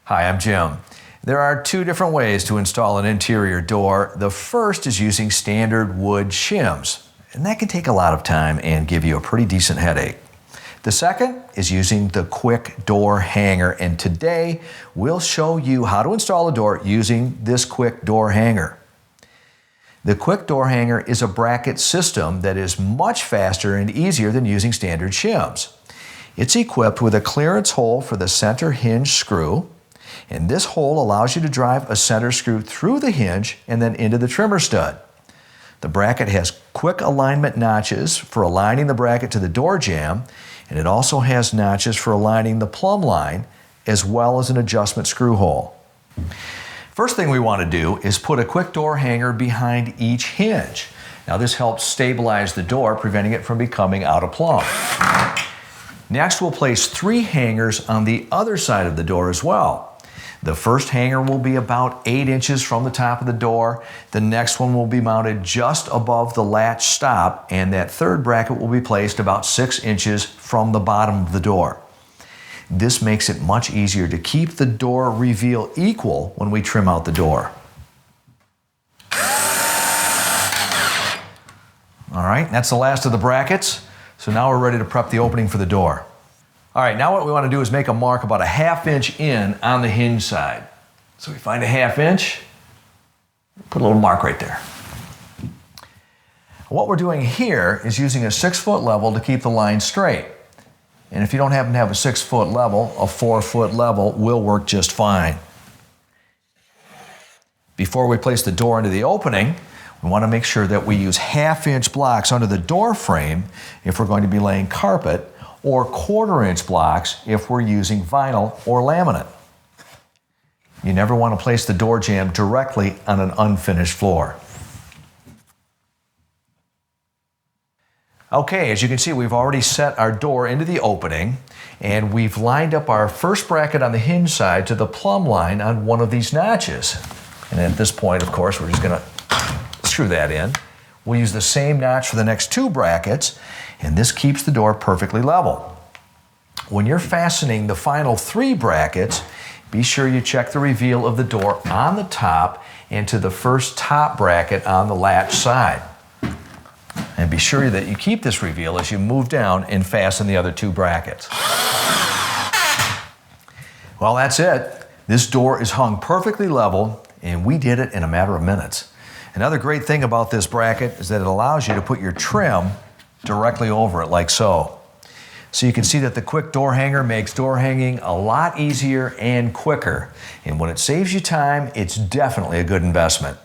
Hi, I'm Jim. There are two different ways to install an interior door. The first is using standard wood shims, and that can take a lot of time and give you a pretty decent headache. The second is using the quick door hanger, and today we'll show you how to install a door using this quick door hanger. The quick door hanger is a bracket system that is much faster and easier than using standard shims. It's equipped with a clearance hole for the center hinge screw, and this hole allows you to drive a center screw through the hinge and then into the trimmer stud. The bracket has quick alignment notches for aligning the bracket to the door jamb, and it also has notches for aligning the plumb line, as well as an adjustment screw hole. First thing we want to do is put a quick door hanger behind each hinge. Now this helps stabilize the door, preventing it from becoming out of plumb. Next, we'll place 3 hangers on the other side of the door as well. The first hanger will be about 8 inches from the top of the door. The next one will be mounted just above the latch stop, and that third bracket will be placed about 6 inches from the bottom of the door. This makes it much easier to keep the door reveal equal when we trim out the door. All right, that's the last of the brackets. So now we're ready to prep the opening for the door. All right, now what we want to do is make a mark about a 1/2 inch in on the hinge side. So we find a 1/2 inch, put a little mark right there. What we're doing here is using a 6-foot level to keep the line straight. And if you don't happen to have a 6-foot level, a 4-foot level will work just fine. Before we place the door into the opening, we want to make sure that we use 1/2 inch blocks under the door frame if we're going to be laying carpet, or 1/4 inch blocks if we're using vinyl or laminate. You never want to place the door jamb directly on an unfinished floor. Okay, as you can see, we've already set our door into the opening, and we've lined up our first bracket on the hinge side to the plumb line on one of these notches. And at this point, of course, we're just going to screw that in. We'll use the same notch for the next 2 brackets, and this keeps the door perfectly level. When you're fastening the final 3 brackets, be sure you check the reveal of the door on the top and to the first top bracket on the latch side. And be sure that you keep this reveal as you move down and fasten the other 2 brackets. Well, that's it. This door is hung perfectly level, and we did it in a matter of minutes. Another great thing about this bracket is that it allows you to put your trim directly over it, like so. So you can see that the quick door hanger makes door hanging a lot easier and quicker. And when it saves you time, it's definitely a good investment.